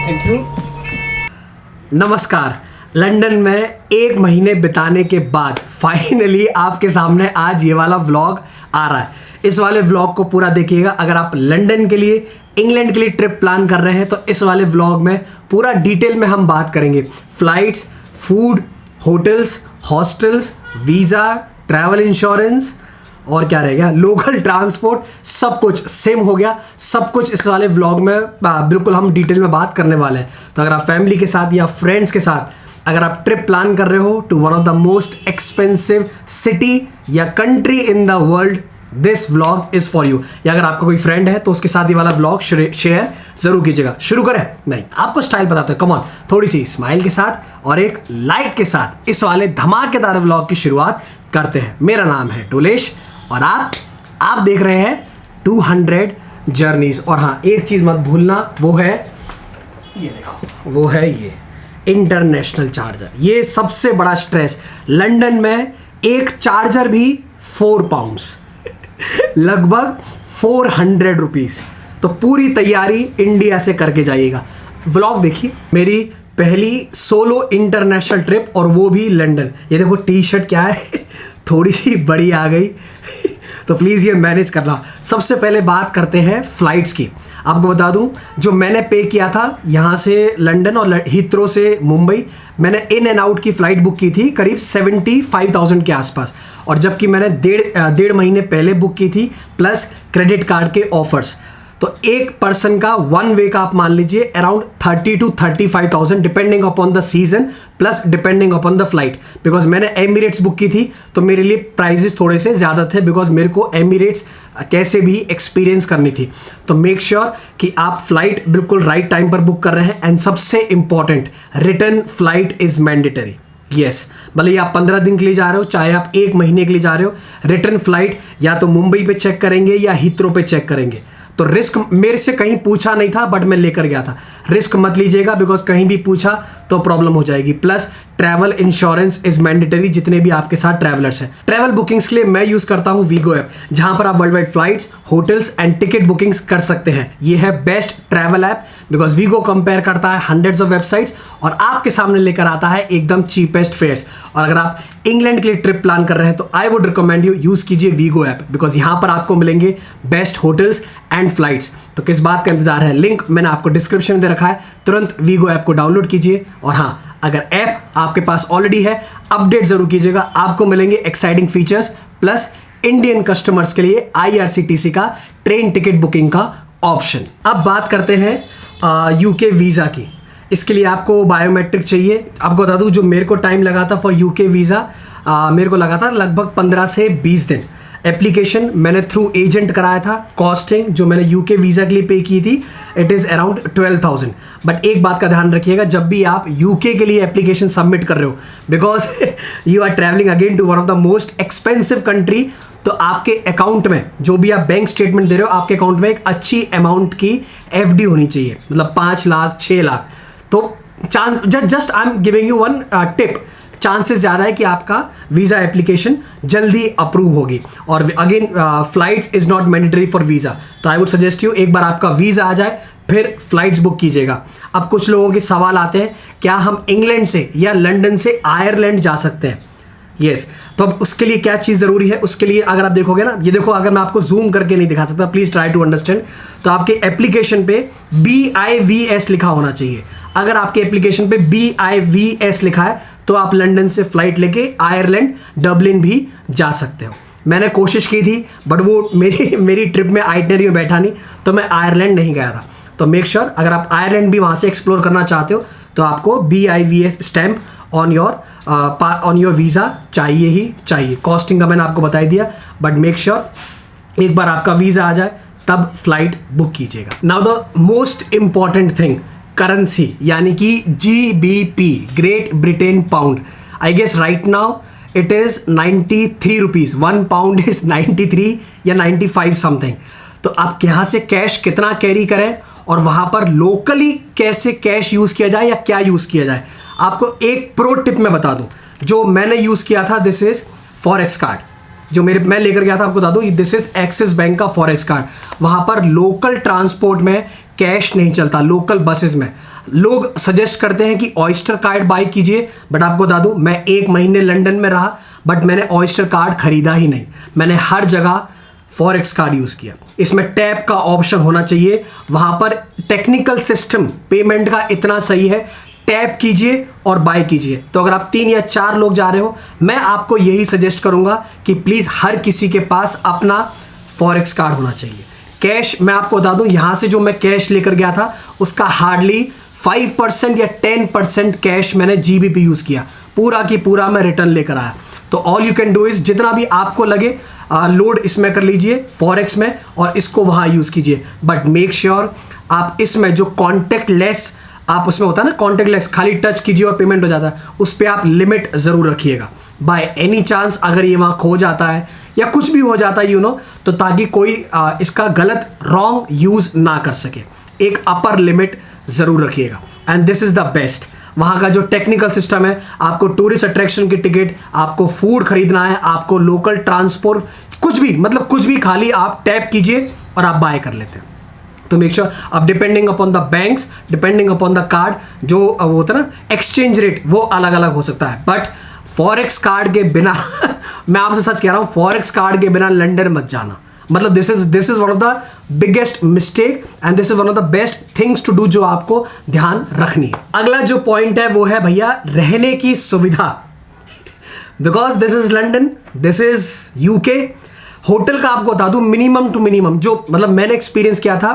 Thank you. नमस्कार। London में 1 महीने बिताने के बाद फाइनली आपके सामने आज ये वाला व्लॉग आ रहा है। इस वाले व्लॉग को पूरा देखिएगा। अगर आप लंदन के लिए, इंग्लैंड के लिए ट्रिप प्लान कर रहे हैं तो इस वाले व्लॉग में पूरा डिटेल में हम बात करेंगे। Flights, food, hotels, hostels, visa, travel insurance और क्या रह गया, लोकल ट्रांसपोर्ट, सब कुछ सेम हो गया। सब कुछ इस वाले व्लॉग में बिल्कुल हम डिटेल में बात करने वाले हैं। तो अगर आप फैमिली के साथ या फ्रेंड्स के साथ अगर आप ट्रिप प्लान कर रहे हो to one of the most expensive city या country in the world, this vlog is for you. या अगर आपका कोई फ्रेंड है तो उसके साथ ये वाला व्लॉग शेयर जरूर कीजिएगा। शुरू करें? नहीं, आपको स्टाइल बताते हैं। कम ऑन, थोड़ी सी स्माइल के साथ और एक लाइक के साथ इस वाले धमाकेदार व्लॉग की शुरुआत करते हैं। मेरा नाम है टोलेश और आप देख रहे हैं 200 जर्नीज। और हाँ, एक चीज मत भूलना, वो है ये, देखो वो है ये इंटरनेशनल चार्जर। ये सबसे बड़ा स्ट्रेस। लंदन में एक चार्जर भी 4 पाउंड्स लगभग 400 रुपीज़। तो पूरी तैयारी इंडिया से करके जाइएगा। व्लॉग देखिए, मेरी पहली सोलो इंटरनेशनल ट्रिप और वो भी लंदन। ये देखो टी शर्ट क्या है थोड़ी सी बड़ी आ गई तो प्लीज़ ये मैनेज करना। सबसे पहले बात करते हैं फ़्लाइट्स की। आपको बता दूं, जो मैंने पे किया था यहाँ से लंदन और हीथ्रो से मुंबई, मैंने इन एंड आउट की फ़्लाइट बुक की थी करीब 75,000 के आसपास। और जबकि मैंने डेढ़ महीने पहले बुक की थी प्लस क्रेडिट कार्ड के ऑफर्स। तो एक पर्सन का वन वे का आप मान लीजिए around 30 to 35,000 depending upon the season plus depending upon the flight. Because मैंने एमिरेट्स बुक की थी तो मेरे लिए प्राइजेस थोड़े से ज़्यादा थे, बिकॉज मेरे को एमिरेट्स कैसे भी एक्सपीरियंस करनी थी। तो मेक श्योर कि आप फ्लाइट बिल्कुल राइट टाइम पर बुक कर रहे हैं। एंड सबसे important, return flight is mandatory. Yes, भले आप 15 दिन के लिए जा रहे हो, चाहे आप 1 महीने के लिए जा रहे हो, रिटर्न फ्लाइट या तो मुंबई पे चेक करेंगे या हीथ्रो पे चेक करेंगे। तो रिस्क मेरे से कहीं पूछा नहीं था बट मैं लेकर गया था। रिस्क मत लीजिएगा, बिकॉज कहीं भी पूछा तो प्रॉब्लम हो जाएगी। Plus travel insurance is mandatory जितने भी आपके साथ ट्रैवलर्स हैं। ट्रैवल बुकिंग्स के लिए मैं यूज करता हूं वीगो ऐप, जहां पर आप world wide flights, hotels and ticket bookings कर सकते हैं। ये है best travel app, because Wego compare करता है हंड्रेड्स ऑफ वेबसाइट्स और आपके सामने लेकर आता है एकदम चीपेस्ट फेयर्स। और अगर आप इंग्लैंड के लिए ट्रिप प्लान कर रहे हैं तो I would recommend you use कीजिए वीगो ऐप, बिकॉज यहां पर आपको मिलेंगे बेस्ट होटल्स एंड फ्लाइट्स। तो किस बात का इंतजार है? लिंक मैंने आपको डिस्क्रिप्शन में दे रखा है। तुरंत वीगो ऐप को डाउनलोड कीजिए। और हाँ, अगर ऐप आपके पास ऑलरेडी है, अपडेट जरूर कीजिएगा। आपको मिलेंगे exciting features plus Indian customers के लिए IRCTC का ट्रेन टिकट बुकिंग का ऑप्शन। अब बात करते हैं यूके वीज़ा की। इसके लिए आपको बायोमेट्रिक चाहिए। आपको बता दूं, जो मेरे को टाइम लगा था फॉर यूके वीज़ा, मेरे को लगा था लगभग 15 से 20 दिन। एप्लीकेशन मैंने थ्रू एजेंट कराया था। कॉस्टिंग जो मैंने यूके वीज़ा के लिए पे की थी, इट इज़ अराउंड 12,000। बट एक बात का ध्यान रखिएगा, जब भी आप यूके के लिए एप्लीकेशन सबमिट कर रहे हो, because you are travelling again to one of the most expensive country, तो आपके अकाउंट में जो भी आप बैंक स्टेटमेंट दे रहे हो, आपके अकाउंट में एक अच्छी अमाउंट की FD होनी चाहिए, मतलब 5 लाख 6 लाख। तो chance just I am giving you one tip, chances ज़्यादा है कि आपका वीज़ा एप्लीकेशन जल्दी अप्रूव होगी। और again, flights is not mandatory for visa. तो आई वुड सजेस्ट यू, एक बार आपका वीज़ा आ जाए फिर फ्लाइट्स बुक कीजिएगा। अब कुछ लोगों के सवाल आते हैं, क्या हम इंग्लैंड से या लंदन से आयरलैंड जा सकते हैं? यस। तो अब उसके लिए क्या चीज़ ज़रूरी है? उसके लिए अगर आप देखोगे ना, ये देखो, अगर मैं आपको जूम करके नहीं दिखा सकता, प्लीज़ ट्राई टू अंडरस्टैंड। तो आपके एप्लीकेशन पे BIVS लिखा होना चाहिए। अगर आपके एप्लीकेशन पे BIVS लिखा है तो आप लंदन से फ्लाइट लेके आयरलैंड, डबलिन भी जा सकते हो। मैंने कोशिश की थी बट वो मेरी ट्रिप में आइटनरी में बैठा नहीं, तो मैं आयरलैंड नहीं गया था। तो मेक श्योर अगर आप आयरलैंड भी वहाँ से एक्सप्लोर करना चाहते हो तो आपको BIVS stamp on your visa चाहिए ही चाहिए। कॉस्टिंग का मैंने आपको बता दिया, बट मेक श्योर एक बार आपका वीज़ा आ जाए तब फ्लाइट बुक कीजिएगा। Now the most important thing, currency, यानी कि GBP, Great Britain pound. I guess right now it is 93 rupees. 1 pound is 93 या 95 समथिंग। तो आप यहाँ से कैश कितना कैरी करें और वहाँ पर लोकली कैसे कैश यूज़ किया जाए या क्या यूज़ किया जाए, आपको एक प्रो टिप मैं बता दूं जो मैंने यूज़ किया था। दिस इज़ फॉरेक्स कार्ड, जो मैं लेकर गया था। आपको बता दूं, दिस इज़ एक्सिस बैंक का फॉरेक्स कार्ड। वहाँ पर लोकल ट्रांसपोर्ट में कैश नहीं चलता लोकल बसेस में। लोग सजेस्ट करते हैं कि ऑयस्टर कार्ड बाय कीजिए, बट आपको बता दूं मैं 1 महीने लंदन में रहा, बट मैंने ऑयस्टर कार्ड खरीदा ही नहीं। मैंने हर जगह फॉरेक्स कार्ड यूज किया। इसमें टैप का ऑप्शन होना चाहिए, वहां पर टेक्निकल सिस्टम पेमेंट का इतना सही है, टैप कीजिए और बाय कीजिए। तो अगर आप 3 या 4 लोग जा रहे हो, मैं आपको यही सजेस्ट करूंगा कि प्लीज हर किसी के पास अपना फॉरेक्स कार्ड होना चाहिए। कैश मैं आपको बता दूं, यहां से जो मैं कैश लेकर गया था उसका हार्डली 5% या 10% कैश मैंने जीबीपी यूज किया, पूरा की पूरा मैं रिटर्न लेकर आया। तो all you can do is जितना भी आपको लगे लोड इसमें कर लीजिए फॉरेक्स में और इसको वहां यूज कीजिए, बट मेक श्योर आप इसमें जो कॉन्टेक्ट लेस आप उसमें होता है ना, कॉन्टेक्ट लेस खाली टच कीजिए और पेमेंट हो जाता है, उस पर आप लिमिट जरूर रखिएगा। बाय एनी चांस अगर ये वहां खो जाता है या कुछ भी हो जाता है तो ताकि कोई इसका गलत रॉन्ग यूज ना कर सके, एक अपर लिमिट जरूर रखिएगा। And this is the best, वहां का जो टेक्निकल सिस्टम है, आपको टूरिस्ट अट्रैक्शन की टिकट, आपको फूड खरीदना है, आपको लोकल ट्रांसपोर्ट, कुछ भी मतलब कुछ भी, खाली आप टैप कीजिए और आप बाय कर लेते हैं। तो मेक श्योर अब depending upon the banks, depending upon the card, जो वो होता है ना एक्सचेंज रेट, वो अलग अलग हो सकता है, बट फॉरेक्स कार्ड के बिना मैं आपसे सच कह रहा हूं, फॉरेक्स कार्ड के बिना लंदन मत जाना। मतलब this is one of the biggest mistake and this is one of the best things to do जो आपको ध्यान रखनी है। अगला जो पॉइंट है वो है भैया रहने की सुविधा, because this is London, this is UK. Hotel का आपको बता दूं मिनिमम टू मिनिमम जो मतलब मैंने एक्सपीरियंस किया था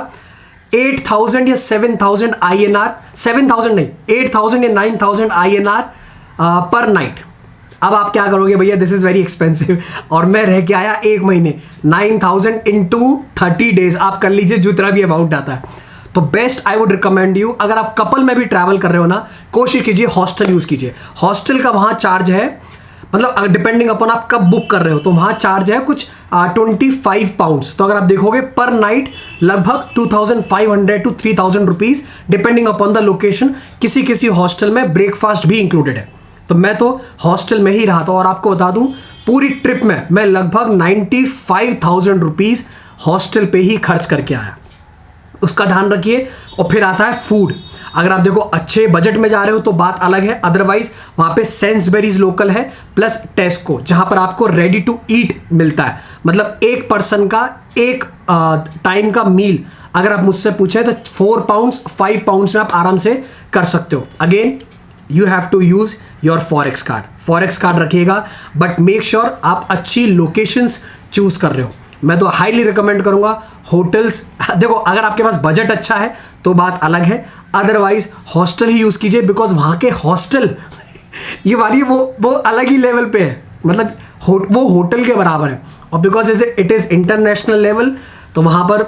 8,000 या 7,000 INR, 7,000 नहीं 8,000 या 9,000 INR पर नाइट। अब आप क्या करोगे भैया, दिस इज वेरी एक्सपेंसिव, और मैं रह के आया 1 महीने, 9,000 into 30 days आप कर लीजिए जितना भी अमाउंट आता है। तो best I would recommend you, अगर आप कपल में भी ट्रैवल कर रहे हो ना, कोशिश कीजिए हॉस्टल यूज कीजिए। हॉस्टल का वहां चार्ज है, मतलब अगर डिपेंडिंग अपॉन आप कब बुक कर रहे हो, तो वहां चार्ज है कुछ 25 पाउंड्स। तो अगर आप देखोगे पर नाइट लगभग 2,500 to 3,000 rupees depending upon the location. किसी किसी हॉस्टल में ब्रेकफास्ट भी इंक्लूडेड है। तो मैं तो हॉस्टल में ही रहा था और आपको बता दूं पूरी ट्रिप में मैं लगभग 95,000 रुपीज हॉस्टल पे ही खर्च करके आया। उसका ध्यान रखिए। और फिर आता है फूड। अगर आप देखो अच्छे बजट में जा रहे हो तो बात अलग है, अदरवाइज वहां पे सेंसबेरीज लोकल है प्लस टेस्को, जहां पर आपको रेडी टू ईट मिलता है। मतलब एक पर्सन का एक टाइम का मील अगर आप मुझसे पूछे तो 4 पाउंड्स 5 पाउंड्स में आप आराम से कर सकते हो। Again you have to use your forex card, forex card रखिएगा, बट मेक श्योर आप अच्छी लोकेशंस चूज कर रहे हो। मैं तो हाईली रिकमेंड करूंगा होटल्स। देखो अगर आपके पास बजट अच्छा है तो बात अलग है, अदरवाइज हॉस्टल ही यूज कीजिए, बिकॉज वहां के हॉस्टल ये वाली वो अलग ही लेवल पे है, मतलब वो होटल के बराबर है। और because it is international level, तो वहां पर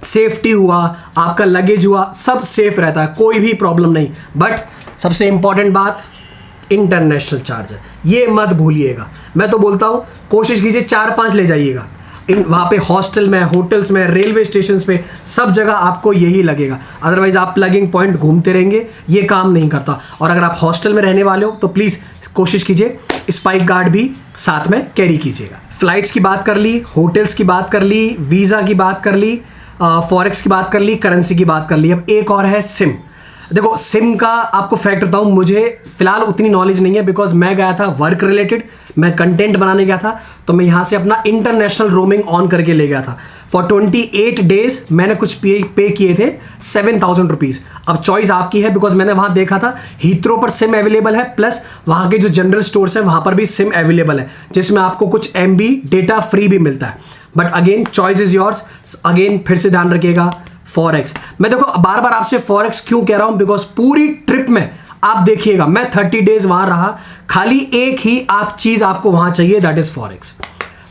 सेफ्टी हुआ, आपका लगेज हुआ, सब सेफ रहता है, कोई भी प्रॉब्लम नहीं। बट सबसे इंपॉर्टेंट बात इंटरनेशनल चार्ज है, ये मत भूलिएगा। मैं तो बोलता हूं कोशिश कीजिए 4-5 ले जाइएगा। वहाँ पे हॉस्टल में, होटल्स में, रेलवे स्टेशन पे, सब जगह आपको यही लगेगा। अदरवाइज आप प्लगिंग पॉइंट घूमते रहेंगे, ये काम नहीं करता। और अगर आप हॉस्टल में रहने वाले हो तो प्लीज़ कोशिश कीजिए स्पाइक गार्ड भी साथ में कैरी कीजिएगा। फ्लाइट्स की बात कर ली, होटल्स की बात कर ली, वीज़ा की बात कर ली, फॉरेक्स की बात कर ली, करेंसी की बात कर ली। अब एक और है सिम। देखो सिम का आपको फैक्ट बताऊं, मुझे फिलहाल उतनी नॉलेज नहीं है, बिकॉज मैं गया था वर्क रिलेटेड, मैं कंटेंट बनाने गया था, तो मैं यहाँ से अपना इंटरनेशनल रोमिंग ऑन करके ले गया था। फॉर 28 डेज मैंने कुछ पे किए थे 7,000 रुपीज़। अब चॉइस आपकी है, बिकॉज मैंने वहाँ देखा था हीथ्रो पर सिम अवेलेबल है, प्लस वहाँ के जो जनरल स्टोर्स हैं वहाँ पर भी सिम अवेलेबल है, जिसमें आपको कुछ MB डेटा फ्री भी मिलता है। But again choice is yours. Again फिर से ध्यान रखिएगा फॉरेक्स। मैं देखो बार बार आपसे फॉरेक्स क्यों कह रहा हूं, बिकॉज पूरी ट्रिप में आप देखिएगा मैं 30 डेज वहां रहा, खाली एक ही आप चीज आपको वहां चाहिए, दैट इज फॉरेक्स।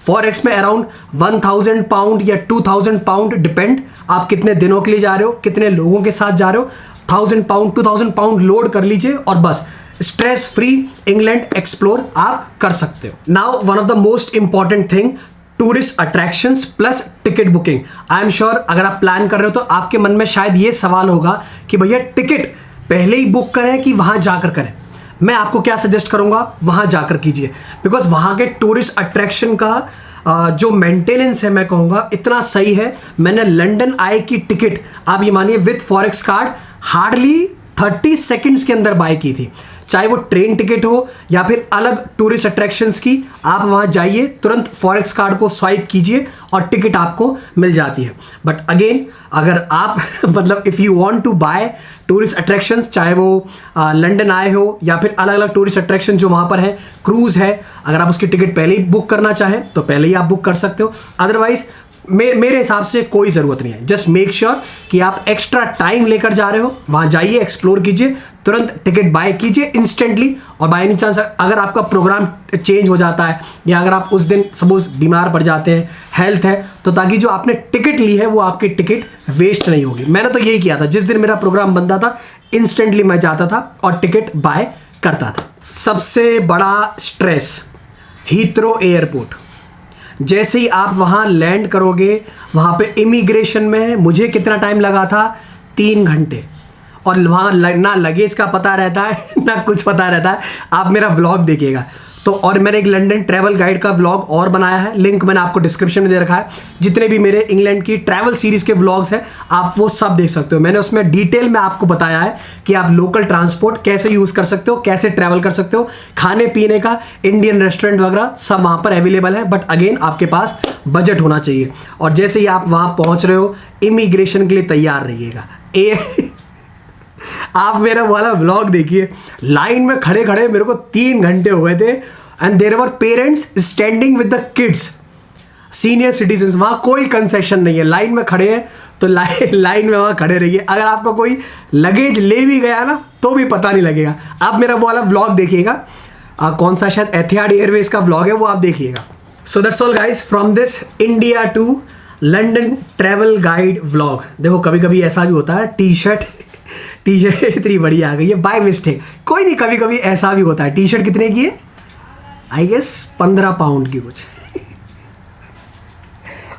फॉरेक्स में अराउंड 1,000 पाउंड या 2,000 पाउंड, डिपेंड आप कितने दिनों के लिए जा रहे हो, कितने लोगों के साथ जा रहे हो। 1,000 पाउंड 2,000 पाउंड लोड कर लीजिए और बस स्ट्रेस फ्री इंग्लैंड एक्सप्लोर आप कर सकते हो। Now one of the most important thing, tourist attractions plus ticket booking. I am sure अगर आप प्लान कर रहे हो तो आपके मन में शायद ये सवाल होगा कि भैया टिकट पहले ही बुक करें कि वहां जाकर करें। मैं आपको क्या सजेस्ट करूंगा, वहां जाकर कीजिए, बिकॉज वहां के टूरिस्ट अट्रैक्शन का जो मेंटेनेंस है मैं कहूँगा इतना सही है। मैंने लंदन आए की टिकट आप ये मानिए with forex card hardly 30 seconds के अंदर बाय की थी। चाहे वो ट्रेन टिकट हो या फिर अलग टूरिस्ट अट्रैक्शंस की, आप वहाँ जाइए, तुरंत फॉरेक्स कार्ड को स्वाइप कीजिए और टिकट आपको मिल जाती है। बट अगेन अगर आप मतलब if you want to buy tourist attractions, चाहे वो लंदन आए हो या फिर अलग अलग टूरिस्ट अट्रैक्शन जो वहाँ पर हैं, क्रूज़ है, अगर आप उसकी टिकट पहले ही बुक करना चाहें तो पहले ही आप बुक कर सकते हो। अदरवाइज मेरे हिसाब से कोई ज़रूरत नहीं है। जस्ट मेक श्योर कि आप एक्स्ट्रा टाइम लेकर जा रहे हो, वहाँ जाइए, एक्सप्लोर कीजिए, तुरंत टिकट बाय कीजिए इंस्टेंटली। और बाय एनी चांस अगर आपका प्रोग्राम चेंज हो जाता है या अगर आप उस दिन सपोज बीमार पड़ जाते हैं, हेल्थ है, तो ताकि जो आपने टिकट ली है वो आपकी टिकट वेस्ट नहीं होगी। मैंने तो यही किया था, जिस दिन मेरा प्रोग्राम बनता था इंस्टेंटली मैं जाता था और टिकट बाय करता था। सबसे बड़ा स्ट्रेस हीथ्रो एयरपोर्ट। जैसे ही आप वहाँ लैंड करोगे, वहाँ पे इमिग्रेशन में मुझे कितना टाइम लगा था, 3 घंटे। और वहाँ ना लगेज का पता रहता है ना कुछ पता रहता है। आप मेरा व्लॉग देखिएगा तो, और मैंने एक लंदन ट्रैवल गाइड का व्लॉग और बनाया है, लिंक मैंने आपको डिस्क्रिप्शन में दे रखा है। जितने भी मेरे इंग्लैंड की ट्रैवल सीरीज़ के व्लॉग्स हैं आप वो सब देख सकते हो। मैंने उसमें डिटेल में आपको बताया है कि आप लोकल ट्रांसपोर्ट कैसे यूज़ कर सकते हो, कैसे ट्रैवल कर सकते हो, खाने पीने का, इंडियन रेस्टोरेंट वगैरह सब वहाँ पर अवेलेबल है। बट अगेन आपके पास बजट होना चाहिए। और जैसे ही आप वहाँ पहुँच रहे हो, इमिग्रेशन के लिए तैयार रहिएगा। आप मेरा वाला व्लॉग देखिए, लाइन में खड़े खड़े मेरे को 3 घंटे हो गए थे। And there were parents standing with the kids, senior citizens. वहाँ कोई कंसेशन नहीं है, लाइन में खड़े हैं तो लाइन में वहाँ खड़े रहिए। अगर आपका कोई लगेज ले भी गया ना तो भी पता नहीं लगेगा। आप मेरा वाला व्लॉग देखिएगा, कौन सा शायद एथिहाद एयरवेज का व्लॉग है, वो आप देखिएगा। So that's all guys from this India to London travel guide vlog. देखो कभी कभी ऐसा भी होता है, टी शर्ट इतनी बड़ी आ गई है बाय मिस्टेक, कोई नहीं, कभी कभी ऐसा भी होता है। टी शर्ट कितने की है? आई गेस 15 पाउंड की कुछ।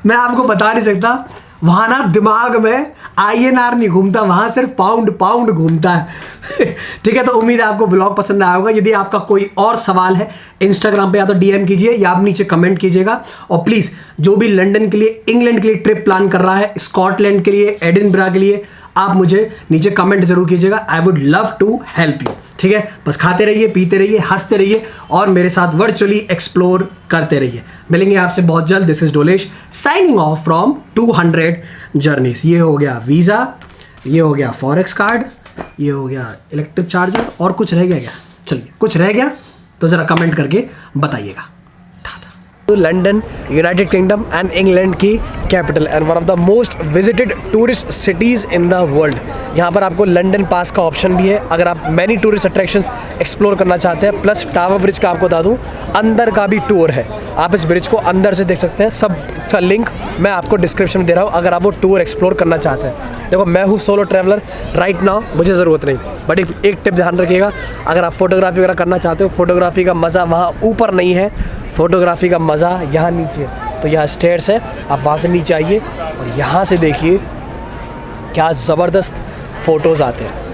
मैं आपको बता नहीं सकता, वहाँ ना दिमाग में INR नहीं घूमता, वहाँ सिर्फ पाउंड घूमता है। ठीक है, तो उम्मीद है आपको व्लॉग पसंद आया होगा। यदि आपका कोई और सवाल है इंस्टाग्राम पे या तो DM कीजिए या आप नीचे कमेंट कीजिएगा। और प्लीज़ जो भी लंदन के लिए, इंग्लैंड के लिए ट्रिप प्लान कर रहा है, स्कॉटलैंड के लिए, एडिनबरा के लिए, आप मुझे नीचे कमेंट जरूर कीजिएगा। I would love to help you. ठीक है, बस खाते रहिए, पीते रहिए, हंसते रहिए और मेरे साथ वर्चुअली एक्सप्लोर करते रहिए। मिलेंगे आपसे बहुत जल्द। This is Dolesh signing off from 200 journeys. ये हो गया वीज़ा, ये हो गया फॉरेक्स कार्ड, ये हो गया इलेक्ट्रिक चार्जर, और कुछ रह गया क्या? चलिए, कुछ रह गया तो ज़रा कमेंट करके बताइएगा। London United Kingdom and England की capital and one of the most visited tourist cities in the world. यहाँ पर आपको लंदन पास का ऑप्शन भी है अगर आप मैनी टूरिस्ट अट्रैक्शंस एक्सप्लोर करना चाहते हैं। प्लस टावर ब्रिज का आपको बता दूँ, अंदर का भी टूर है, आप इस ब्रिज को अंदर से देख सकते हैं। सब का लिंक मैं आपको डिस्क्रिप्शन में दे रहा हूँ अगर आप वो टूर एक्सप्लोर करना चाहते हैं। देखो मैं हूँ सोलो ट्रैवलर राइट नाउ, मुझे ज़रूरत नहीं, बट एक टिप ध्यान रखिएगा, अगर आप फोटोग्राफी वगैरह करना चाहते हो, फोटोग्राफी का मज़ा वहाँ ऊपर नहीं है, फोटोग्राफी का मज़ा यहाँ नीचे है। तो यहाँ स्टेयर्स है, आप वहाँ से नीचे आइए और यहाँ से देखिए क्या ज़बरदस्त फ़ोटोज़ आते हैं।